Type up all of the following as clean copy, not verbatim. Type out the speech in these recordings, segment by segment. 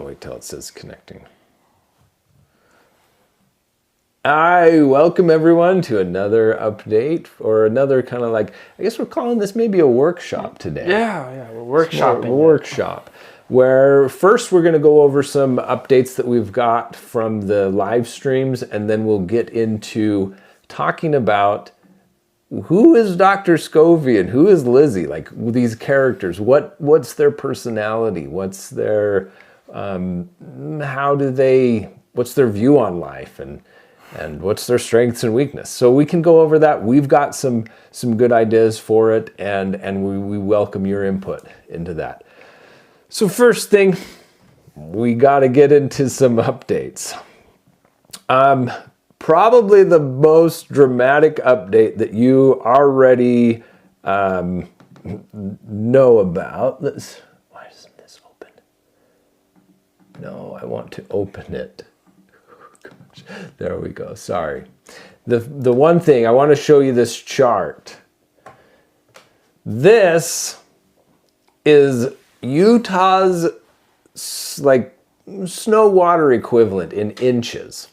wait till it says connecting. I welcome everyone to another update, or another kind of like, I guess we're calling this maybe a workshop today. Yeah, we're workshopping. Workshop. Where first we're going to go over some updates that we've got from the live streams, and then we'll get into talking about who is Dr. Scovy and who is Lizzie, like these characters. What's their personality? What's their what's their view on life, and what's their strengths and weakness? So we can go over that. We've got some good ideas for it, and we welcome your input into that. So first thing, we got to get into some updates. Probably the most dramatic update that you already know about. Why isn't this open? No, I want to open it. Gosh, there we go. Sorry. The one thing, I want to show you this chart. This is Utah's like snow water equivalent in inches.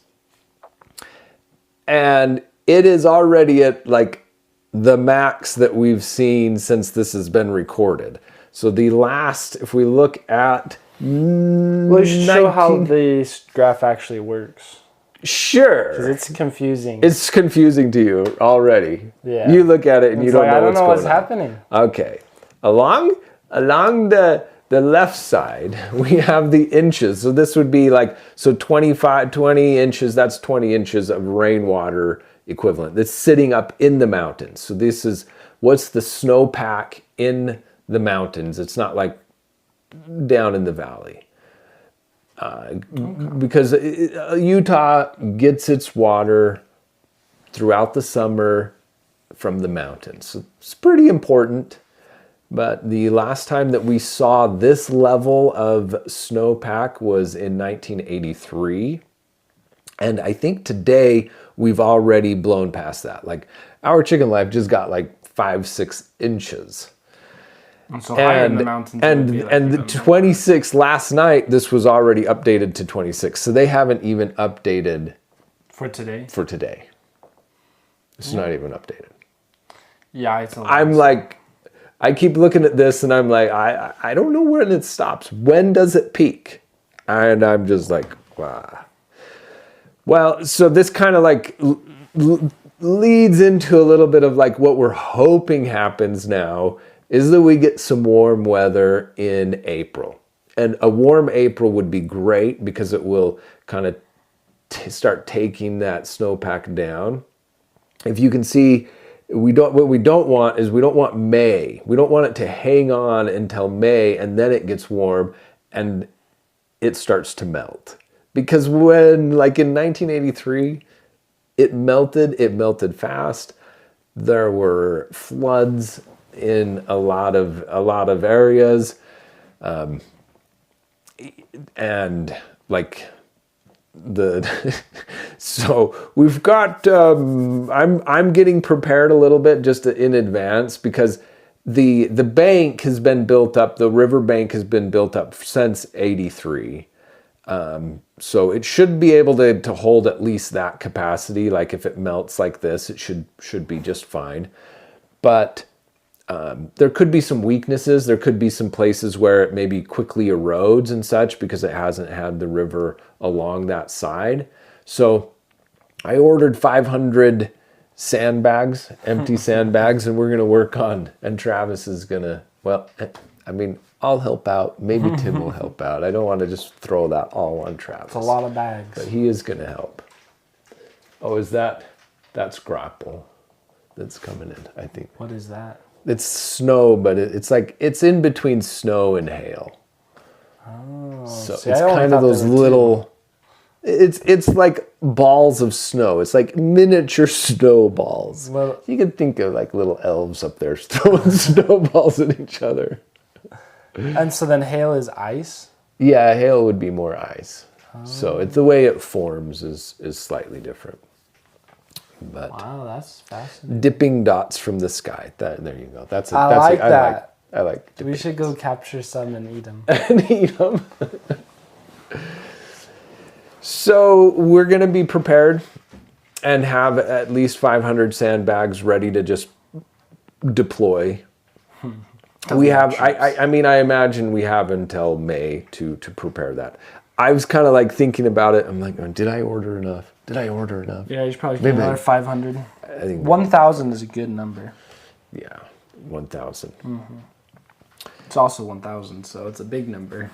And it is already at like the max that we've seen since this has been recorded. So the last, if we look at let's show how the graph actually works. Sure. Because it's confusing. It's confusing to you already. Yeah. You look at it and you don't know what's going on. I don't know what's happening. Okay. Along the left side, we have the inches. So this would be like, so 20 inches, that's 20 inches of rainwater equivalent that's sitting up in the mountains. So this is what's the snowpack in the mountains. It's not like down in the valley. Because Utah gets its water throughout the summer from the mountains. So it's pretty important. But the last time that we saw this level of snowpack was in 1983. And I think today we've already blown past that. Like our Chicken Life just got like 5-6 inches. And so higher in the mountains. And the 26 last night, this was already updated to 26. So they haven't even updated for today. It's not even updated. Yeah, it's a lot. I'm like, I keep looking at this and I'm like, I don't know when it stops. When does it peak? And I'm just like, wow. Well, so this kind of like leads into a little bit of like what we're hoping happens now is that we get some warm weather in April. And a warm April would be great because it will kind of start taking that snowpack down. If you can see, what we don't want is we don't want May. We don't want it to hang on until May and then it gets warm and it starts to melt. Because when, like in 1983, it melted fast. There were floods in a lot of areas. And like so we've got I'm getting prepared a little bit just in advance because the bank has been built up, the river bank has been built up since 83. So it should be able to hold at least that capacity. Like if it melts like this, it should be just fine. But there could be some weaknesses. There could be some places where it maybe quickly erodes and such because it hasn't had the river along that side. So I ordered 500 sandbags, empty sandbags, and we're going to work on, and Travis is going to, well, I mean, I'll help out. Maybe Tim will help out. I don't want to just throw that all on Travis. It's a lot of bags. But he is going to help. Oh, that's grapple that's coming in, I think. What is that? It's snow, but it's like, it's in between snow and hail. Oh. So it's kind of those little, it's like balls of snow. It's like miniature snowballs. Well, you can think of like little elves up there throwing snowballs at each other. And so then hail is ice? Yeah, hail would be more ice. Oh. So it's the way it forms is slightly different. But wow, that's fascinating. Dipping dots from the sky. There you go. I like that. I like We should go capture some and eat them. And eat them. So we're going to be prepared and have at least 500 sandbags ready to just deploy. We have, I mean, I imagine we have until May to prepare that. I was kind of like thinking about it. I'm like, oh, did I order enough? Yeah, you should probably get another 500. I think 1,000 is a good number. Yeah, 1,000. Mm-hmm. It's also 1,000, so it's a big number.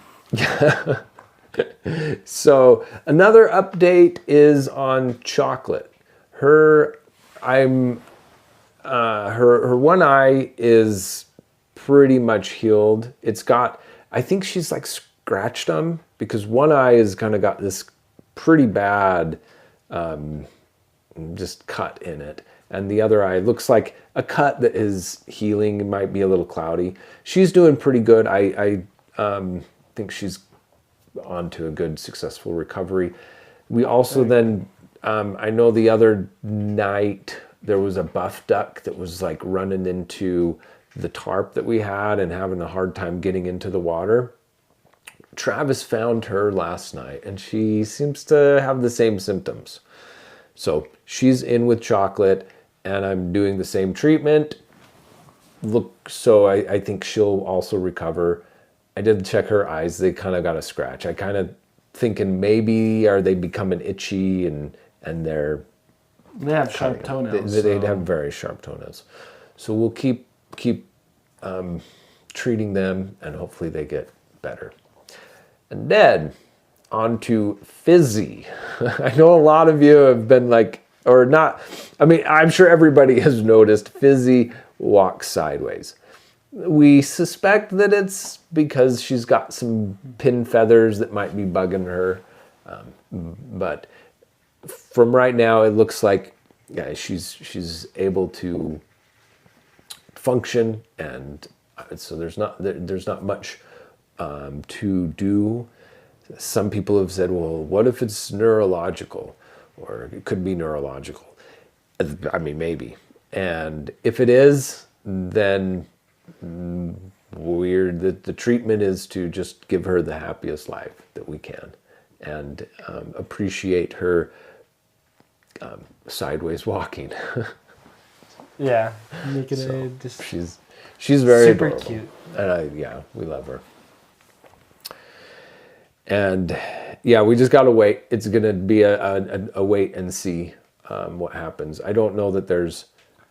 So another update is on Chocolate. Her one eye is pretty much healed. It's got, I think she's like scratched them because one eye has kind of got this pretty bad just cut in it. And the other eye looks like a cut that is healing. It might be a little cloudy. She's doing pretty good. I think she's on to a good, successful recovery. We also then, I know the other night there was a buff duck that was like running into the tarp that we had and having a hard time getting into the water. Travis found her last night and she seems to have the same symptoms. So she's in with Chocolate and I'm doing the same treatment. So I think she'll also recover. I did check her eyes. They kind of got a scratch. I kind of thinking maybe are they becoming itchy and they have sharp toenails. They'd have very sharp toenails. So we'll keep treating them and hopefully they get better. And then on to Fizzy. I know a lot of you have been like, or not, I mean, I'm sure everybody has noticed Fizzy walks sideways. We suspect that it's because she's got some pin feathers that might be bugging her. But from right now, it looks like she's able to function, and so there's not much to do. Some people have said, well, what if it's neurological? Or it could be neurological. I mean, maybe. And if it is, then the treatment is to just give her the happiest life that we can and appreciate her sideways walking. Yeah, make it just she's very super adorable. cute. And we love her. And yeah, we just gotta wait. It's gonna be a wait and see what happens. I don't know that there's.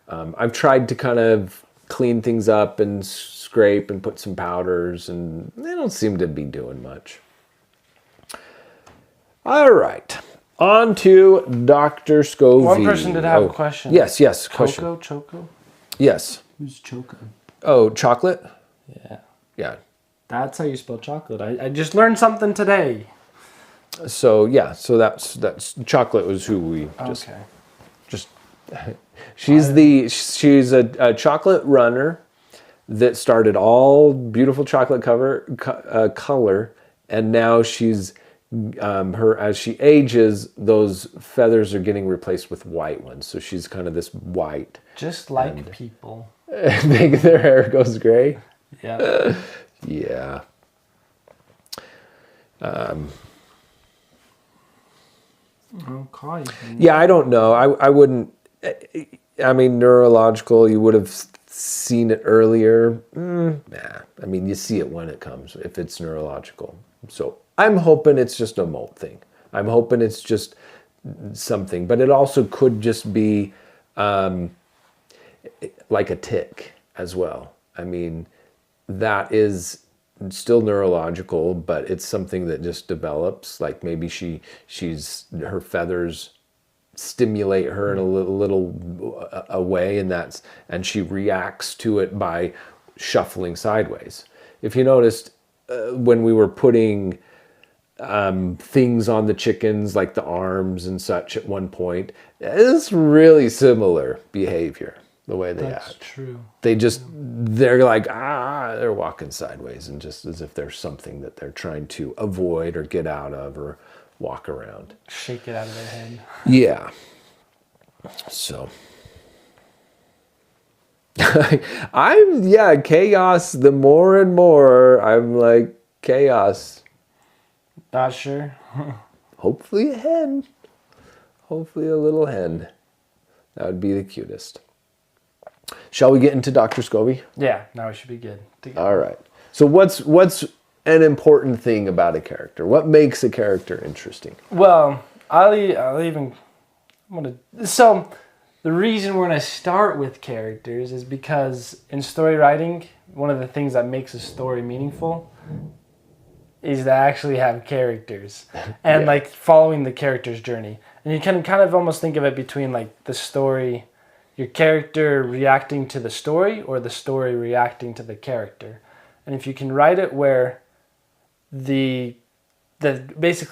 I've tried to kind of clean things up and scrape and put some powders, and they don't seem to be doing much. All right, on to Dr. Scovy. One person did have a question. Yes, question. Choco? Yes. Who's Choco? Oh, Chocolate? Yeah. That's how you spell chocolate. I just learned something today. So that's Chocolate was who we just she's a chocolate runner that started all beautiful chocolate color, and now she's as she ages, those feathers are getting replaced with white ones. So she's kind of this white, just like people. Their hair goes gray. Yeah. Yeah. Okay. Yeah, I don't know. I wouldn't. I mean, neurological. You would have seen it earlier. Nah. I mean, you see it when it comes. If it's neurological, so I'm hoping it's just a molt thing. I'm hoping it's just something, but it also could just be like a tick as well. I mean, that is still neurological, but it's something that just develops. Like maybe her feathers stimulate her in a little way, and she reacts to it by shuffling sideways. If you noticed, when we were putting things on the chickens, like the arms and such at one point, it's really similar behavior. The way they act. That's true. They're like, they're walking sideways, and just as if there's something that they're trying to avoid or get out of or walk around. Shake it out of their head. Yeah. So. Chaos. The more and more I'm like, chaos. Not sure. Hopefully a hen. Hopefully a little hen. That would be the cutest. Shall we get into Dr. Scovy? Yeah, now we should be good. All right. So what's an important thing about a character? What makes a character interesting? Well, so the reason we're going to start with characters is because in story writing, one of the things that makes a story meaningful is to actually have characters and like following the character's journey. And you can kind of almost think of it between like the story, your character reacting to the story or the story reacting to the character. And if you can write it where basically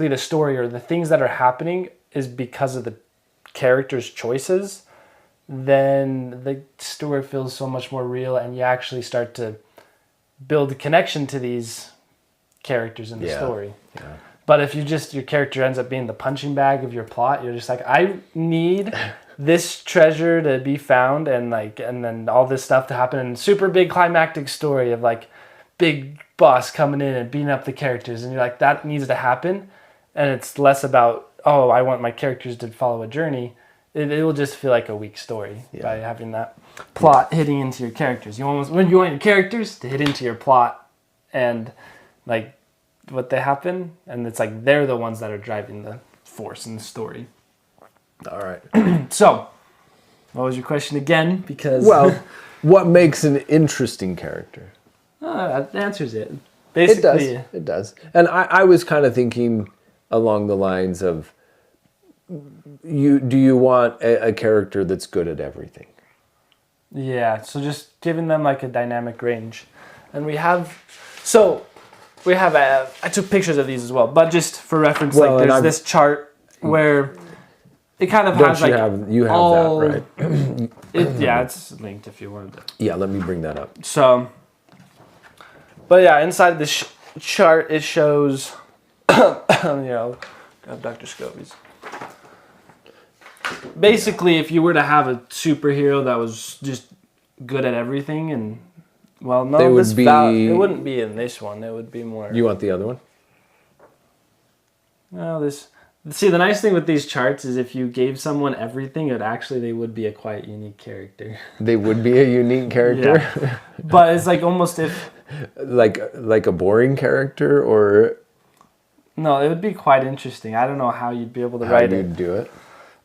the story or the things that are happening is because of the character's choices, then the story feels so much more real and you actually start to build a connection to these characters in the story. Yeah. But if your character ends up being the punching bag of your plot, you're just like, I need this treasure to be found and then all this stuff to happen, and super big climactic story of like big boss coming in and beating up the characters, and you're like, that needs to happen. And it's less about, oh, I want my characters to follow a journey. It will just feel like a weak story by having that plot hitting into your characters. You want your characters to hit into your plot and like what they happen, and it's like they're the ones that are driving the force in the story. All right. So, what was your question again? Because what makes an interesting character? That answers it. Basically, It does. And I was kind of thinking along the lines of, do you want a character that's good at everything? Yeah, so just giving them like a dynamic range. And I took pictures of these as well, but just for reference, there's this chart where it kind of has like you have all, that, right? It's linked if you wanted to. Yeah, let me bring that up. So, but yeah, inside this chart it shows, Dr. Scovy's. Basically, if you were to have a superhero that was just good at everything, and it wouldn't be in this one. It would be more. You want the other one? No, See, the nice thing with these charts is if you gave someone everything, they would be a quite unique character. They would be a unique character? Yeah. But it's like almost if... like a boring character, or... No, it would be quite interesting. I don't know how you'd be able to write it. How you'd do it?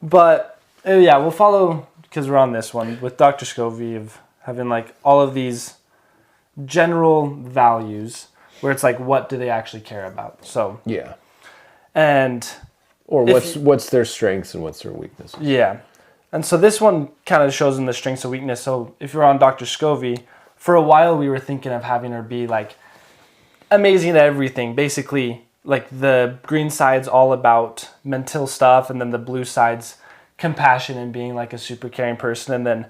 But, we'll follow, because we're on this one, with Dr. Scovy of having like all of these general values where it's like, what do they actually care about? So... Yeah. And... Or what's their strengths and what's their weaknesses? Yeah. And so this one kind of shows them the strengths and weakness. So if you're on Dr. Scovy, for a while we were thinking of having her be like amazing at everything. Basically, like the green side's all about mental stuff, and then the blue side's compassion and being like a super caring person, and then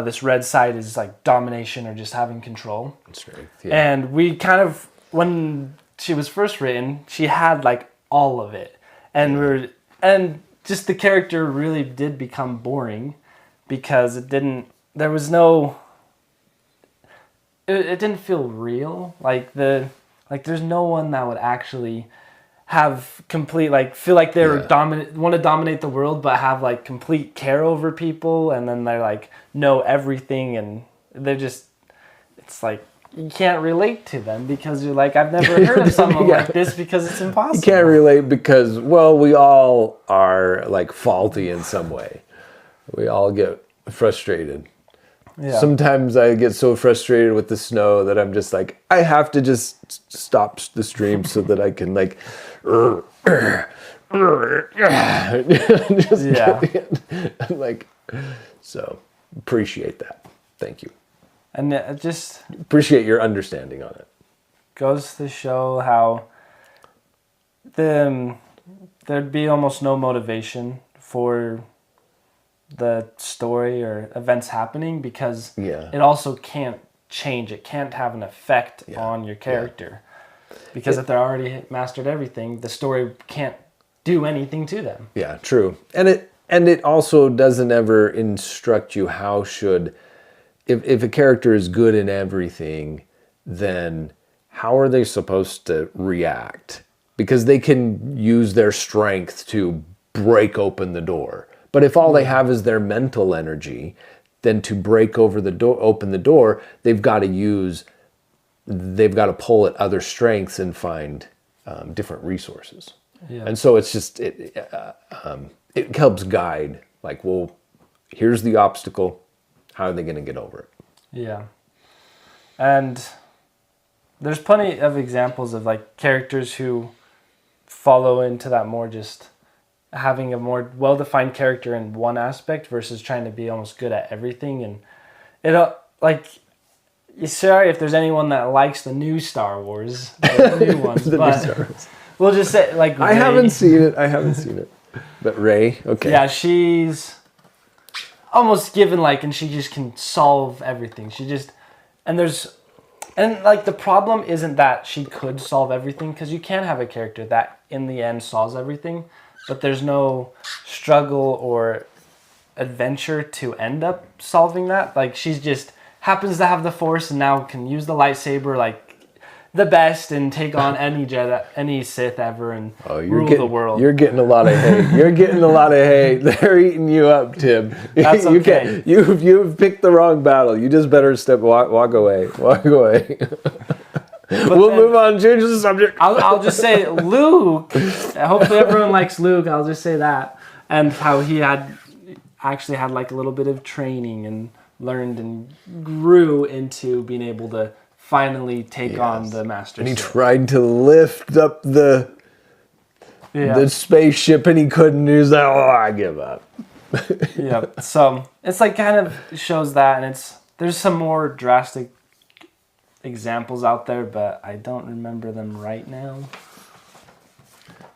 this red side is like domination or just having control. Strength, yeah. And we kind of, when she was first written, she had like all of it. And just the character really did become boring because it didn't feel real. Like there's no one that would actually have complete, like, feel like they're want to dominate the world, but have like complete care over people, and then they're like know everything, and they're just, it's like, you can't relate to them because you're like, I've never heard of someone like this, because it's impossible. You can't relate because, we all are like faulty in some way. We all get frustrated. Yeah. Sometimes I get so frustrated with the snow that I'm just like, I have to just stop the stream so that I can like, I'm like, so appreciate that. Thank you. And it just appreciate your understanding on it. Goes to show how there'd be almost no motivation for the story or events happening, because it also can't change. It can't have an effect on your character, because if they're already mastered everything, the story can't do anything to them. Yeah, true. And it also doesn't ever instruct you how should. If a character is good in everything, then how are they supposed to react because they can use their strength to break open the door. But if all they have is their mental energy, then to break open the door, they've got to pull at other strengths and find different resources. Yeah. And so it's just, it helps guide, like, well, here's the obstacle. How are they going to get over it? Yeah. And there's plenty of examples of like characters who follow into that more just having a more well-defined character in one aspect versus trying to be almost good at everything. And it like, sorry if there's anyone that likes the new Star Wars, the new ones, but we'll just say like I haven't seen it. But Rey, okay. Yeah, she's almost given like, and she just can solve everything. And like the problem isn't that she could solve everything, because you can have a character that in the end solves everything, but there's no struggle or adventure to end up solving that. Like she's just happens to have the Force and now can use the lightsaber like the best and take on any Jedi, any Sith ever, and rule the world. You're getting a lot of hate. They're eating you up, Tim. That's okay. You've picked the wrong battle. You just better walk away. We'll move on. Change the subject. I'll just say Luke. Hopefully everyone likes Luke. I'll just say that, and how he actually had like a little bit of training and learned and grew into being able to finally take on the Master. And he tried to lift up the spaceship and he couldn't. He was like, oh, I give up. Yeah. So it's like kind of shows that, and there's some more drastic examples out there, but I don't remember them right now.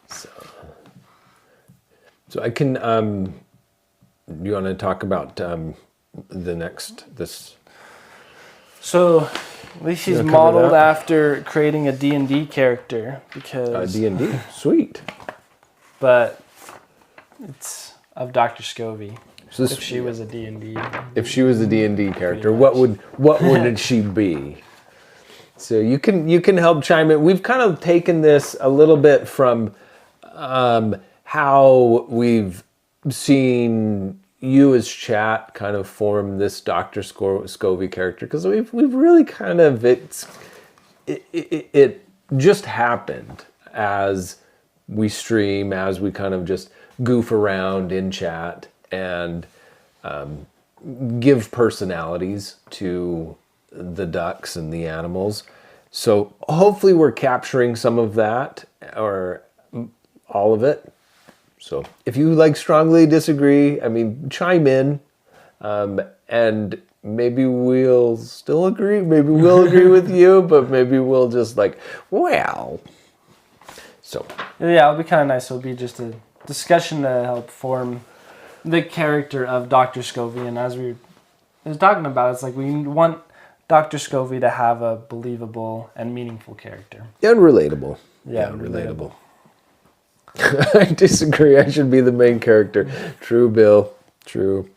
So I can, do you want to talk about this? So at least she's modeled after creating a D&D character, because D&D, sweet. But it's of Dr. Scovy. So if she was a D&D. If she was a D&D character, what would she be? So you can help chime in. We've kind of taken this a little bit from how we've seen you as chat kind of form this Dr. Scovy character, because we've really kind of it just happened as we stream, as we kind of just goof around in chat and give personalities to the ducks and the animals. So hopefully we're capturing some of that, or all of it. So if you like strongly disagree, I mean, chime in, and maybe we'll still agree. Maybe we'll agree with you, but maybe we'll just like, well. So yeah, it'll be kind of nice. It'll be just a discussion to help form the character of Dr. Scovy. And as we were talking about, it's like we want Dr. Scovy to have a believable and meaningful character. And relatable. Yeah, relatable. I disagree. I should be the main character. True, Bill. True.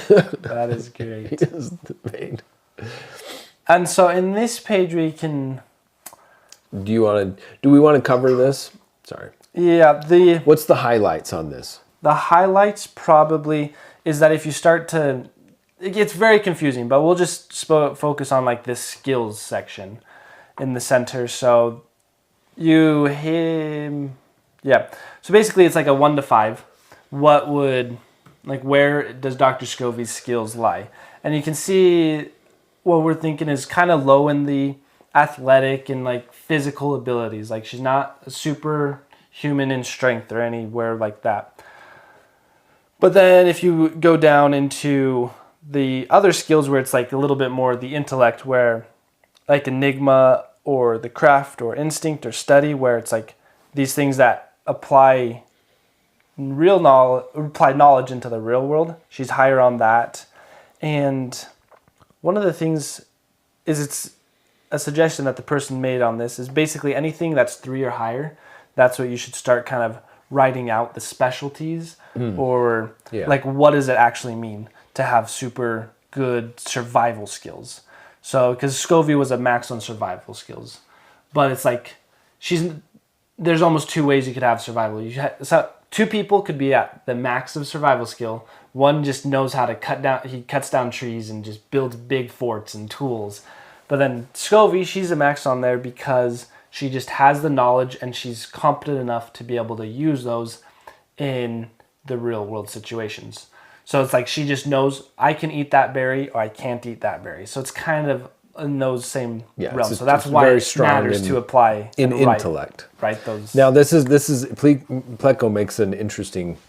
That is great. He is the main. And so in this page we can... Do we want to cover this? Sorry. Yeah, what's the highlights on this? The highlights probably is that if you start to... It gets very confusing, but we'll just focus on like this skills section in the center. So so basically it's like a 1 to 5. Where does Dr. Scovy's skills lie? And you can see what we're thinking is kind of low in the athletic and like physical abilities. Like she's not a superhuman in strength or anywhere like that. But then if you go down into the other skills where it's like a little bit more the intellect, where like enigma or the craft or instinct or study, where it's like these things that apply knowledge into the real world. She's higher on that. And one of the things is, it's a suggestion that the person made on this is basically anything that's 3 or higher, that's what you should start kind of writing out the specialties or like what does it actually mean to have super good survival skills. So because Scovy was a max on survival skills, but it's like she's there's almost two ways you could have survival. So two people could be at the max of survival skill. One just knows how to he cuts down trees and just builds big forts and tools. But then Scovy, she's a max on there because she just has the knowledge and she's competent enough to be able to use those in the real world situations. So it's like she just knows I can eat that berry or I can't eat that berry. So it's kind of in those same realms. So that's why it matters to apply in intellect. Right. Those. Now this is Pleco makes an interesting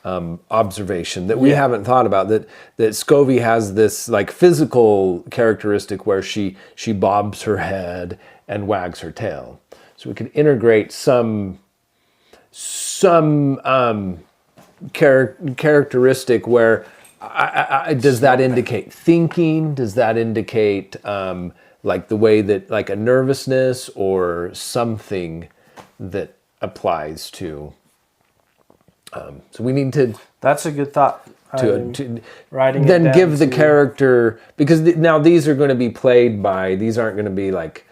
observation that we haven't thought about, that Scovy has this like physical characteristic where she bobs her head and wags her tail. So we could integrate some characteristic where does that indicate thinking? Does that indicate like the way that like a nervousness or something that applies to? So we need to. That's a good thought. To writing then it down give the character, because now these are going to be played by. These aren't going to be like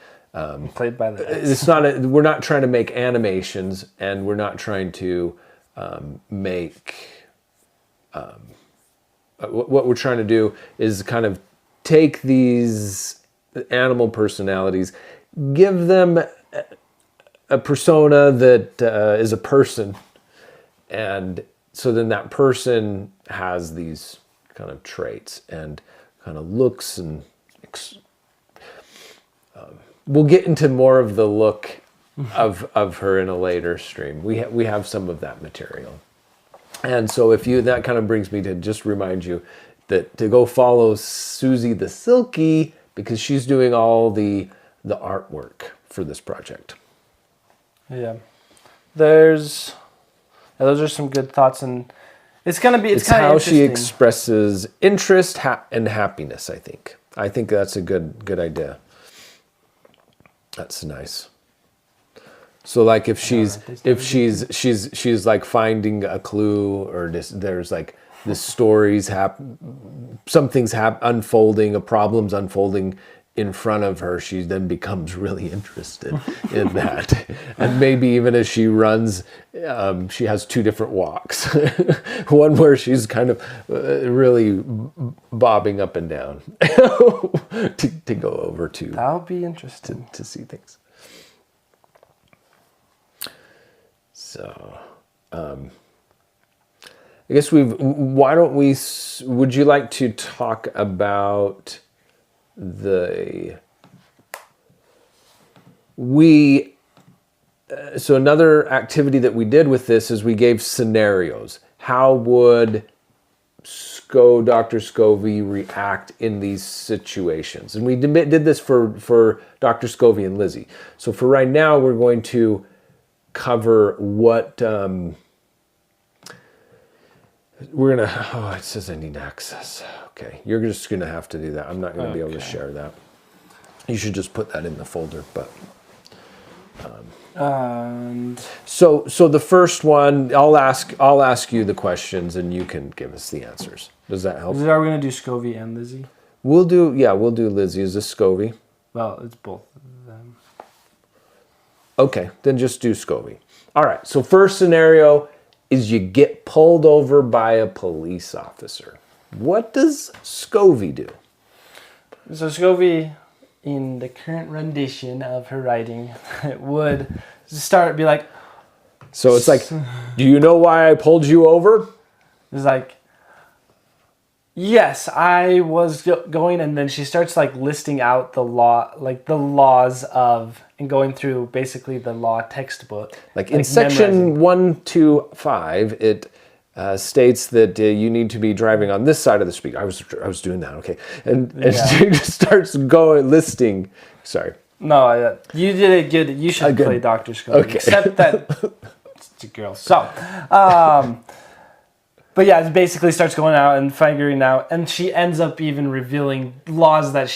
played by the. It's not. We're not trying to make animations, and we're not trying to make. What we're trying to do is kind of take these animal personalities, give them a persona that is a person. And so then that person has these kind of traits and kind of looks and we'll get into more of the look of her in a later stream. We have some of that material. And so that kind of brings me to just remind you that to go follow Susie the Silky, because she's doing all the artwork for this project. Yeah. Those are some good thoughts, and it's kind of how she expresses interest and happiness. I think that's a good idea. That's nice. So like if she's like finding a clue, or there's like the stories something's unfolding, a problem's unfolding in front of her, she then becomes really interested in that. And maybe even as she runs, she has two different walks. One where she's kind of really bobbing up and down to go over to. That would be interesting. To see things. So, I guess would you like to talk about so another activity that we did with this is we gave scenarios. How would Dr. Scovy react in these situations? And we did this for Dr. Scovy and Lizzie. So for right now, we're going to cover what it says I need access. Okay, you're just gonna have to do that. I'm not gonna be able to share that. You should just put that in the folder. But so the first one, I'll ask you the questions and you can give us the answers. Does that help? Are we gonna do Scovy and Lizzie? We'll do Lizzie. Is this Scovy? Well, it's both of them. Okay, then just do Scovy. All right. So first scenario is you get pulled over by a police officer. What does Scovy do? So Scovy, in the current rendition of her writing, would be like... So it's like, do you know why I pulled you over? It's like, yes, I was going, and then she starts like listing out the laws of, and going through basically the law textbook. Like in section 125, it states that you need to be driving on this side of the street. I was doing that, okay. And she just starts listing. Sorry. No, you did it good. You should play Dr. Scovy. Okay. Except that it's a girl. So, but yeah, it basically starts going out and figuring out, and she ends up even revealing laws that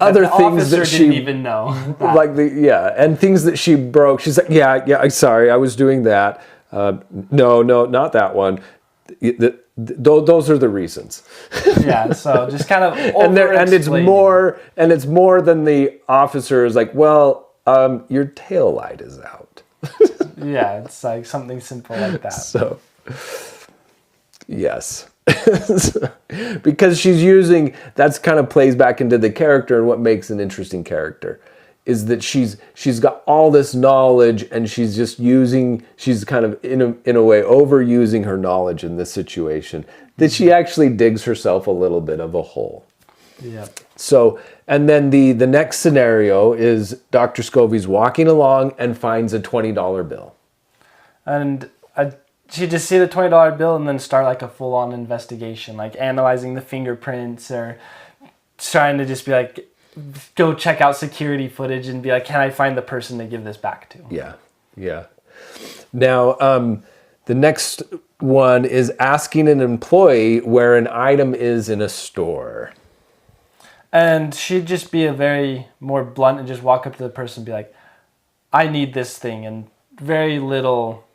other things that she didn't even know. Like and things that she broke. She's like, yeah, sorry, I was doing that. No, not that one. Those are the reasons. Yeah, so just kind of and it's more than the officer is like, well, your tail light is out. Yeah, it's like something simple like that. So, yes. Because she's using, that's kind of plays back into the character, and what makes an interesting character is that she's got all this knowledge, and she's just using, she's kind of in a way overusing her knowledge in this situation, that she actually digs herself a little bit of a hole. Yeah. So, and then the next scenario is Dr. Scovy's walking along and finds a $20 bill. And she'd just see the $20 bill and then start like a full-on investigation, like analyzing the fingerprints or trying to just be like, go check out security footage and be like, can I find the person to give this back to? Yeah, yeah. Now, the next one is asking an employee where an item is in a store. And she'd just be a very more blunt and just walk up to the person and be like, I need this thing, and very little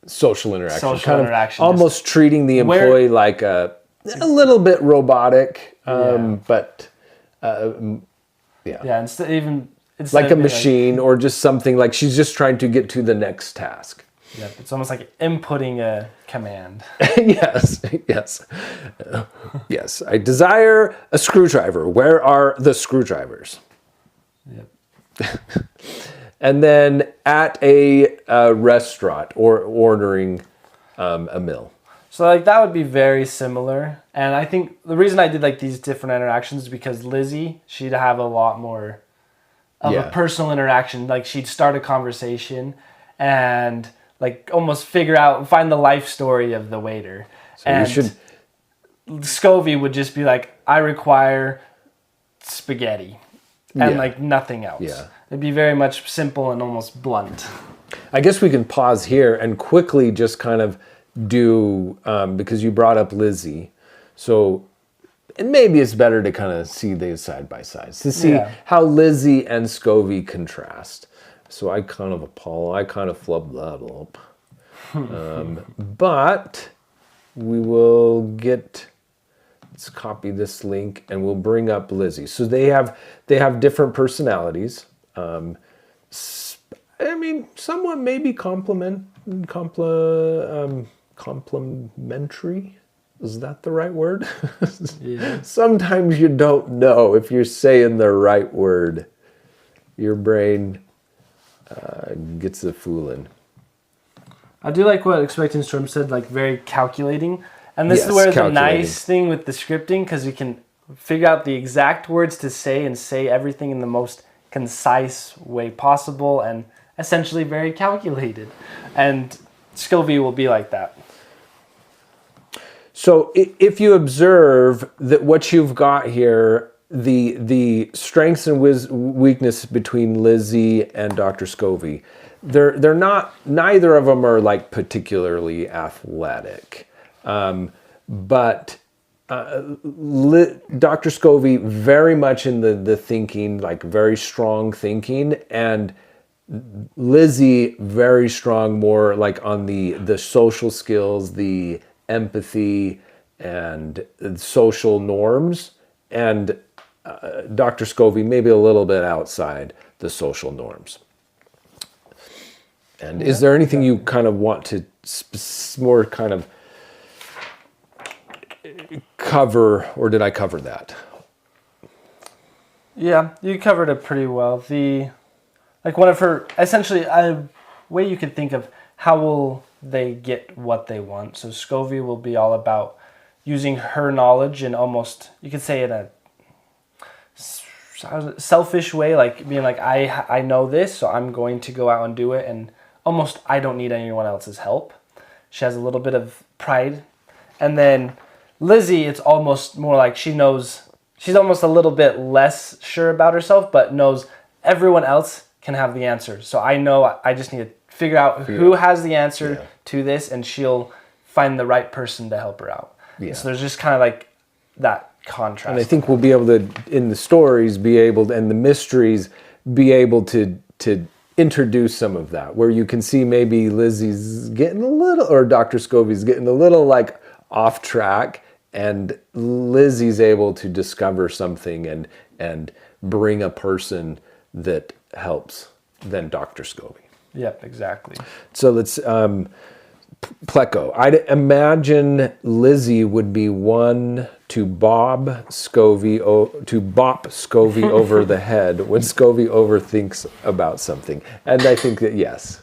Social interaction. Social interaction. Almost treating the employee like a little bit robotic, but yeah, instead like a of being machine, or just something like she's just trying to get to the next task. Yeah, it's almost like inputting a command. Yes, yes, yes. I desire a screwdriver. Where are the screwdrivers? Yep. And then at a restaurant or ordering a meal. So like that would be very similar. And I think the reason I did like these different interactions is because Lizzie, she'd have a lot more of a personal interaction. Like she'd start a conversation and like almost find the life story of the waiter. So and Scovy would just be like, I require spaghetti and like nothing else. Yeah. It'd be very much simple and almost blunt. I guess we can pause here and quickly just kind of do, because you brought up Lizzie. So, and maybe it's better to kind of see these side by sides to see how Lizzie and Scovy contrast. So I kind of flubbed that up. But we will let's copy this link and we'll bring up Lizzie. So they have different personalities. I mean, somewhat maybe complimentary. Is that the right word? Yeah. Sometimes you don't know if you're saying the right word. Your brain gets a fooling. I do like what Expecting Storm said, like very calculating. And this is where the nice thing with the scripting, because you can figure out the exact words to say and say everything in the most concise way possible and essentially very calculated. And Scovy will be like that. So if you observe that what you've got here, the strengths and weakness between Lizzie and Dr. Scovy, they're not, neither of them are like particularly athletic. But Dr. Scovy very much in the thinking, like very strong thinking, and Lizzie very strong, more like on the social skills, the empathy and social norms, and Dr. Scovy maybe a little bit outside the social norms. And is there anything you kind of want to more kind of cover, or did I cover that? Yeah, you covered it pretty well. Like one of her, essentially, a way you could think of how will they get what they want. So Scovy will be all about using her knowledge in almost, you could say in a selfish way, like being like, I know this, so I'm going to go out and do it, and almost I don't need anyone else's help. She has a little bit of pride. And then Lizzie, it's almost more like she knows, she's almost a little bit less sure about herself, but knows everyone else can have the answer. So I know I just need to figure out who has the answer to this, and she'll find the right person to help her out. Yeah. So there's just kind of like that contrast. And I think we'll be able to, in the stories, and the mysteries, be able to introduce some of that, where you can see maybe Lizzie's getting a little, or Dr. Scovy's getting a little like off track, and Lizzie's able to discover something and bring a person that helps than Dr. Scovy. Yep, exactly. So let's Pleco. I'd imagine Lizzie would be one to bop Scovy over the head when Scovy overthinks about something. And I think that yes,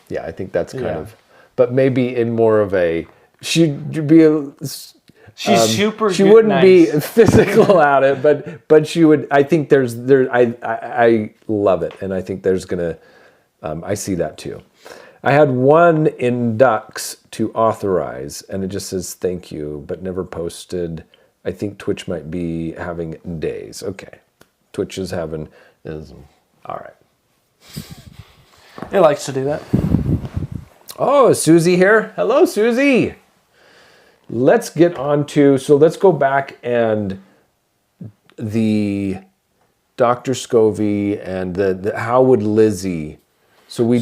yeah, I think that's kind of, but maybe in more of a she'd be a. She's super. She good, wouldn't nice. be physical at it, but she would. I think I love it, and I think there's gonna. I see that too. I had one in Ducks to authorize, and it just says thank you, but never posted. I think Twitch might be having days. Okay, Twitch is having. All right. It likes to do that. Oh, Susie here. Hello, Susie. Let's get on to, so let's go back and the Dr. Scovy and the how would Lizzie, so we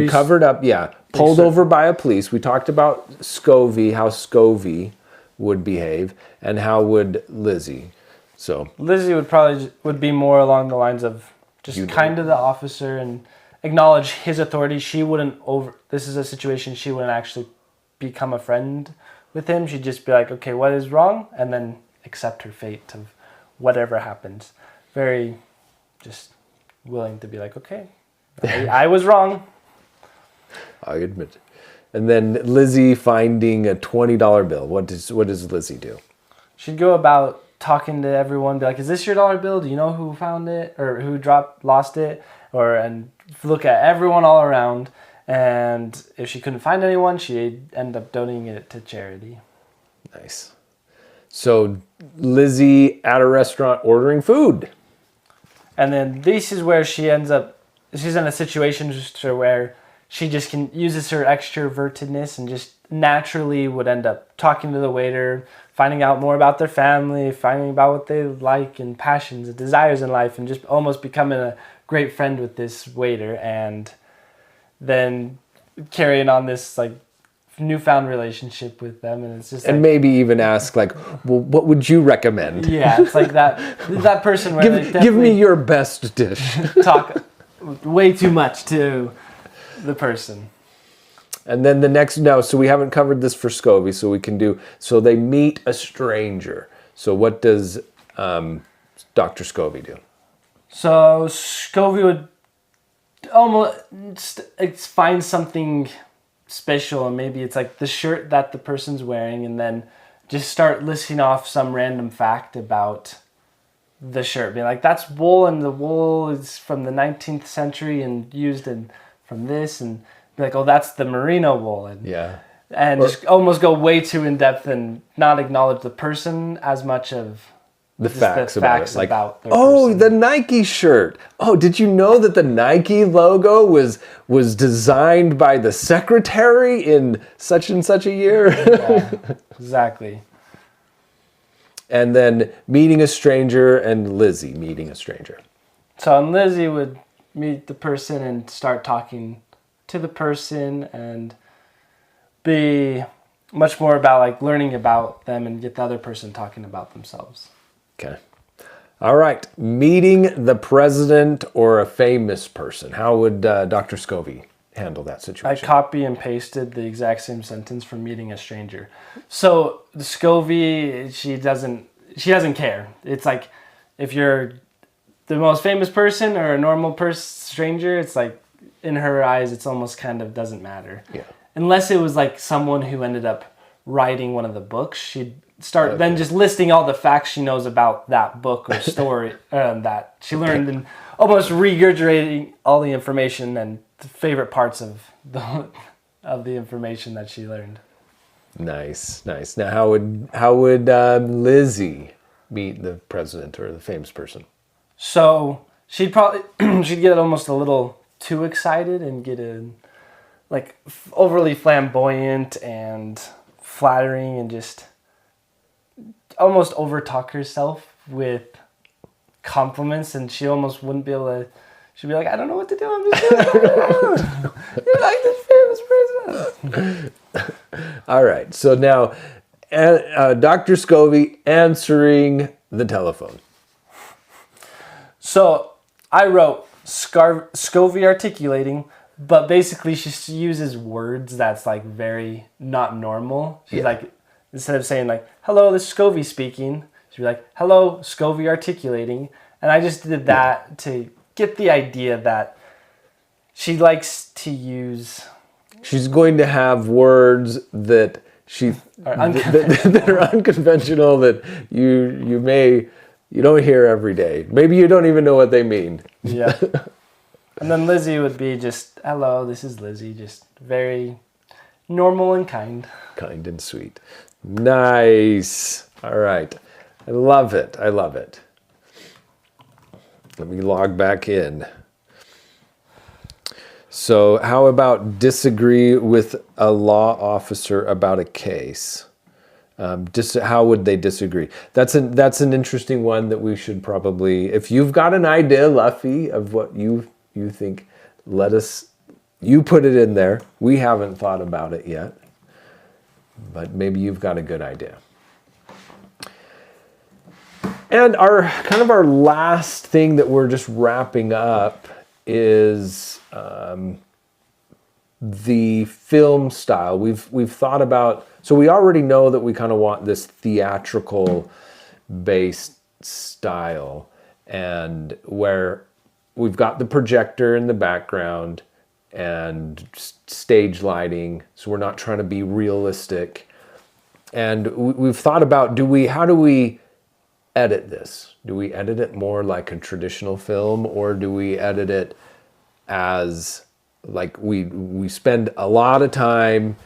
covered up, pulled over by a police. We talked about Scovy, how Scovy would behave, and how would Lizzie. So Lizzie would be more along the lines of just kind of the officer and acknowledge his authority. She wouldn't this is a situation she wouldn't actually become a friend with him. She'd just be like, okay, what is wrong? And then accept her fate of whatever happens. Very just willing to be like, okay, I was wrong. I admit it. And then Lizzie finding a $20 bill. What does Lizzie do? She'd go about talking to everyone, be like, is this your dollar bill? Do you know who found it or who lost it? And look at everyone all around. And if she couldn't find anyone, she'd end up donating it to charity. Nice. So Lizzie at a restaurant ordering food. And then this is where she's in a situation where she just uses her extrovertedness and just naturally would end up talking to the waiter, finding out more about their family, finding about what they like and passions and desires in life, and just almost becoming a great friend with this waiter, and then carrying on this like newfound relationship with them. And it's just and maybe even ask like, well, what would you recommend? Yeah, it's like that person where give me your best dish. Talk way too much to the person. And then so we haven't covered this for Scovy, so we can do, so they meet a stranger. So what does Dr. Scovy do? So Scovy would almost find something special, and maybe it's like the shirt that the person's wearing, and then just start listing off some random fact about the shirt, being like, that's wool, and the wool is from the 19th century and used from this, and be like, oh, that's the merino wool, and just almost go way too in depth and not acknowledge the person as much of the facts about it. Like, about their oh, person. the Nike shirt. Oh, did you know that the Nike logo was designed by the secretary in such and such a year? Yeah, exactly. And then meeting a stranger, and Lizzie meeting a stranger. So Lizzie would meet the person and start talking to the person and be much more about like learning about them and get the other person talking about themselves. Okay. All right. Meeting the president or a famous person. How would Dr. Scovy handle that situation? I copy and pasted the exact same sentence from meeting a stranger. So the Scovy, she doesn't care. It's like if you're the most famous person or a normal stranger, it's like in her eyes, it's almost kind of doesn't matter. Yeah. Unless it was like someone who ended up writing one of the books, she'd start then just listing all the facts she knows about that book or story that she learned, and almost regurgitating all the information and the favorite parts of the information that she learned. Nice. Now, how would Lizzie meet the president or the famous person? So she'd get almost a little too excited and get overly flamboyant and flattering and just almost overtalk herself with compliments, and she almost wouldn't be able to. She'd be like, I don't know what to do. I'm just doing you're like this famous person. All right. So now, Dr. Scovy answering the telephone. So I wrote Scovy articulating But basically, she uses words that's like very not normal. She's like, instead of saying like, "Hello, this is Scovy speaking," she'd be like, "Hello, Scovy articulating." And I just did that to get the idea that she likes to use. She's going to have words that that are unconventional, that you don't hear every day. Maybe you don't even know what they mean. Yeah. And then Lizzie would be just, "Hello, this is Lizzie," just very normal and kind. Kind and sweet. Nice. All right. I love it. I love it. Let me log back in. So how about disagree with a law officer about a case? How would they disagree? That's an interesting one that we should probably, if you've got an idea, Luffy, of what you think, you put it in there. We haven't thought about it yet, but maybe you've got a good idea. And our last thing that we're just wrapping up is the film style. We've thought about, so we already know that we kind of want this theatrical based style, and where we've got the projector in the background and stage lighting, so we're not trying to be realistic. And we've thought about, how do we edit this? Do we edit it more like a traditional film, or do we edit it as like we spend a lot of time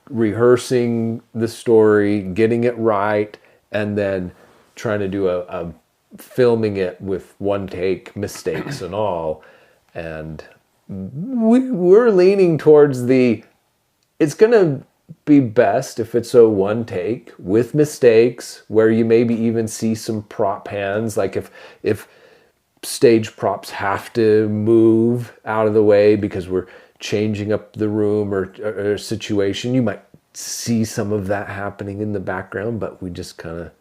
rehearsing the story, getting it right, and then trying to do a filming it with one take, mistakes and all? And we're leaning towards it's gonna be best if it's a one take with mistakes, where you maybe even see some prop hands, like if stage props have to move out of the way because we're changing up the room or a situation, you might see some of that happening in the background, but we just kind of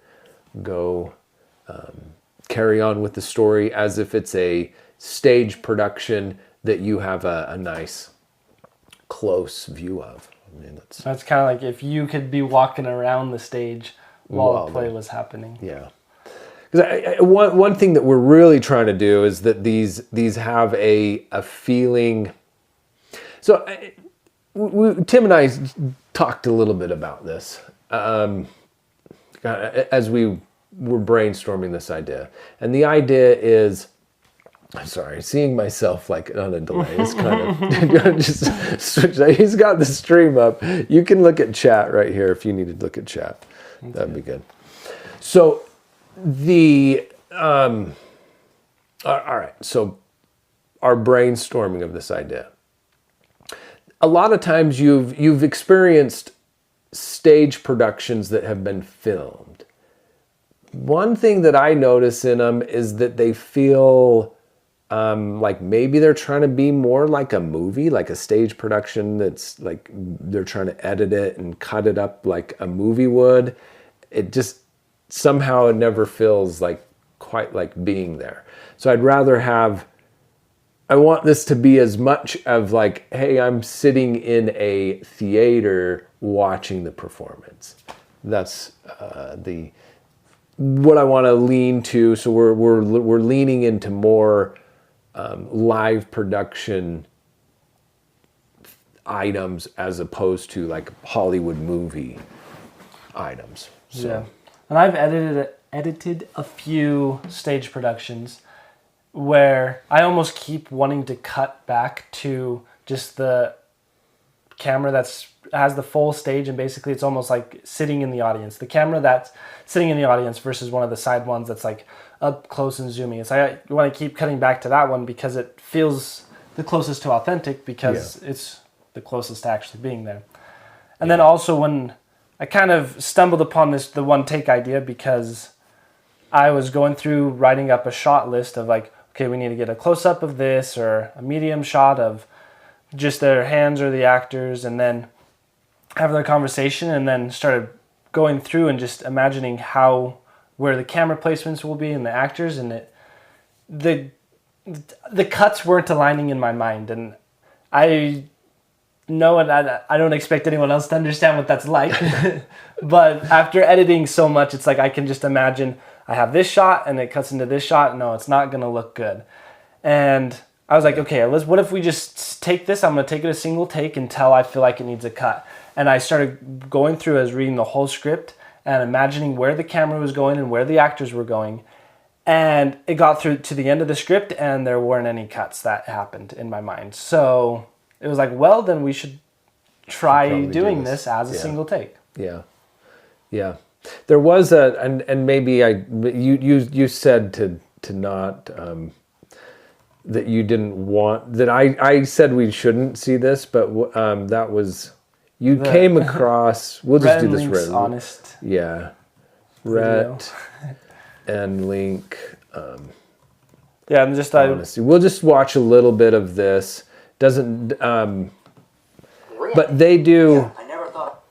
go carry on with the story as if it's a stage production that you have a nice close view of. I mean, that's kind of like if you could be walking around the stage while the play was happening. Yeah. Because one thing that we're really trying to do is that these have a feeling. So Tim and I talked a little bit about this as we were brainstorming this idea. And the idea is, I'm sorry, seeing myself like on a delay is kind of just switch that. He's got the stream up. You can look at chat right here if you need to look at chat. That'd be good. So all right. So our brainstorming of this idea. A lot of times you've experienced stage productions that have been filmed. One thing that I notice in them is that they feel like maybe they're trying to be more like a movie, like a stage production that's like they're trying to edit it and cut it up like a movie would. It just somehow it never feels like quite like being there. So I want this to be as much of like, hey, I'm sitting in a theater watching the performance. That's what I want to lean to. So we're leaning into more live production items as opposed to like Hollywood movie items. So. Yeah, and I've edited a few stage productions where I almost keep wanting to cut back to just the camera has the full stage, and basically it's almost like sitting in the audience. The camera that's sitting in the audience versus one of the side ones that's like up close and zooming. It's I want to keep cutting back to that one because it feels the closest to authentic, because it's the closest to actually being there. And then also when I kind of stumbled upon the one take idea, because I was going through writing up a shot list of like, okay, we need to get a close up of this or a medium shot of just their hands or the actors, and then have their conversation, and then started going through and just imagining where the camera placements will be and the actors, and the cuts weren't aligning in my mind, and I know, and I don't expect anyone else to understand what that's like. But after editing so much, it's like I can just imagine I have this shot and it cuts into this shot. No, it's not going to look good. And I was like, okay, what if we just take this? I'm going to take it a single take until I feel like it needs a cut. And I started going through as reading the whole script and imagining where the camera was going and where the actors were going. And it got through to the end of the script and there weren't any cuts that happened in my mind. So it was like, well, then we should try doing this as a single take. Yeah. Yeah. There was and maybe you said to not, that you didn't want, that I said we shouldn't see this, but that was, you came across, we'll just do this Link's honest. Yeah. Rhett and Link. Yeah, and just honesty. We'll just watch a little bit of this. Doesn't, but they do. Yeah, I never thought.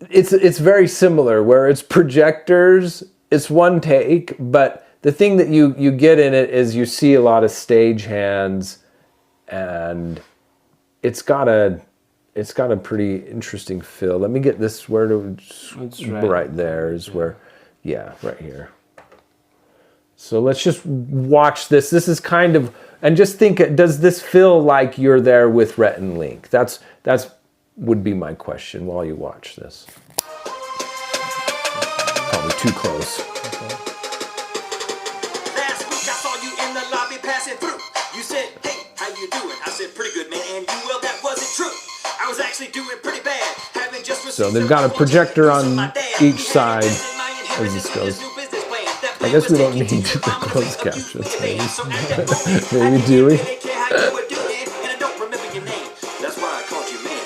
It's very similar where it's projectors. It's one take, but the thing that you get in it is you see a lot of stage hands, and it's got a pretty interesting feel. Let me get this right there is where, yeah, right here. So let's just watch this. This is kind of, and just think, does this feel like you're there with Rhett and Link? That's would be my question while you watch this. Probably too close. Last week I saw you in the lobby passing through. You said, hey, how you doing? I said, pretty good, man. And you, well, that wasn't true. I was actually doing pretty bad. Having just So they've got a projector on each side as this goes. I guess we don't need the closed captions, maybe. Maybe do we? That's why I called you man.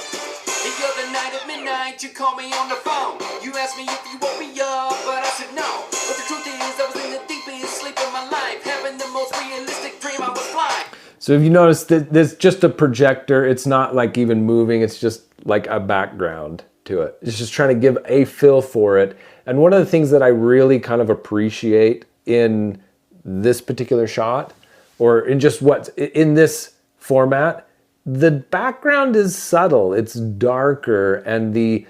The other night at midnight, you called me on the phone. You asked me if you woke me up, but I said no. But the truth is, I was in the deepest sleep of my life, having the most realistic dream. I was flying. So if you notice that there's just a projector, it's not like even moving, it's just like a background to it. It's just trying to give a feel for it. And one of the things that I really kind of appreciate in this particular shot, or in just what's in this format, the background is subtle, it's darker, and the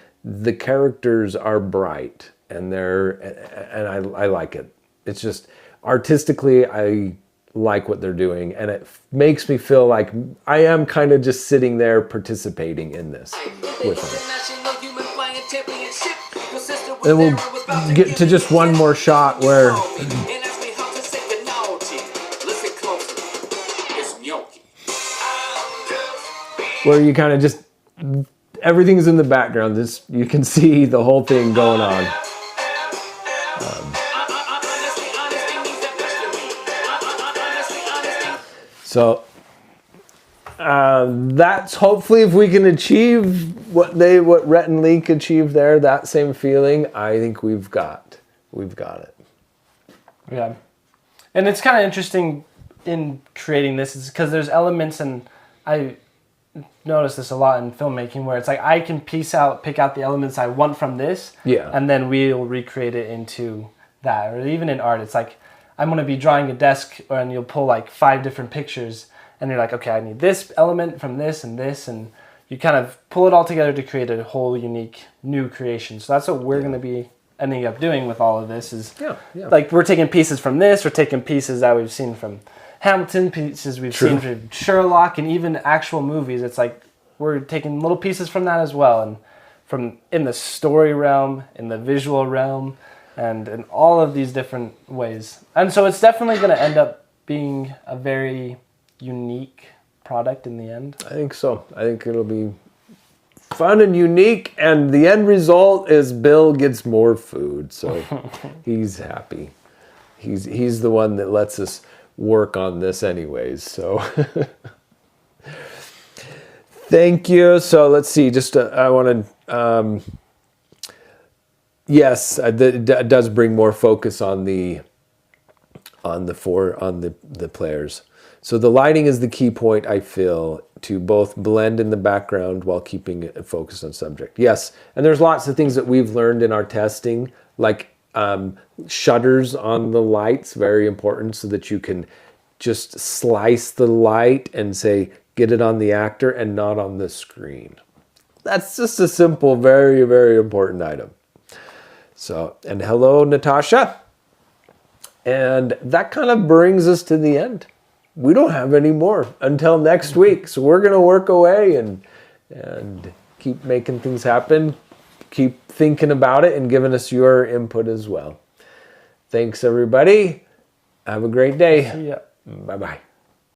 characters are bright, and I like it. It's just artistically, I like what they're doing, and it makes me feel like I am kind of just sitting there participating in this with them. And we'll get to just one more shot where you kind of just, everything's in the background. You can see the whole thing going on. So that's hopefully, if we can achieve what Rhett and Link achieved there, that same feeling, I think we've got it. Yeah. And it's kind of interesting in creating this is because there's elements, and I notice this a lot in filmmaking, where it's like I can pick out the elements I want from this, and then we'll recreate it into that. Or even in art, it's like I'm going to be drawing a desk, and you'll pull like 5 different pictures, and you're like, okay, I need this element from this, and you kind of pull it all together to create a whole unique new creation. So that's what we're going to be ending up doing with all of this is like we're taking pieces from this, we're taking pieces that we've seen from Hamilton, pieces we've seen from Sherlock, and even actual movies. It's like we're taking little pieces from that as well, and from in the story realm, in the visual realm, and in all of these different ways. And so it's definitely going to end up being a very unique product in the end. I think so. I think it'll be fun and unique, and the end result is Bill gets more food, so he's happy. He's the one that lets us work on this anyways, so thank you. So let's see, just I want to yes, it does bring more focus on the players. So the lighting is the key point, I feel, to both blend in the background while keeping it focused on subject. Yes, and there's lots of things that we've learned in our testing, like shutters on the lights, very important, so that you can just slice the light and say, get it on the actor and not on the screen. That's just a simple, very, very important item. So, and hello, Natasha. And that kind of brings us to the end. We don't have any more until next week. So we're going to work away and keep making things happen. Keep thinking about it and giving us your input as well. Thanks, everybody. Have a great day. See ya. Bye-bye.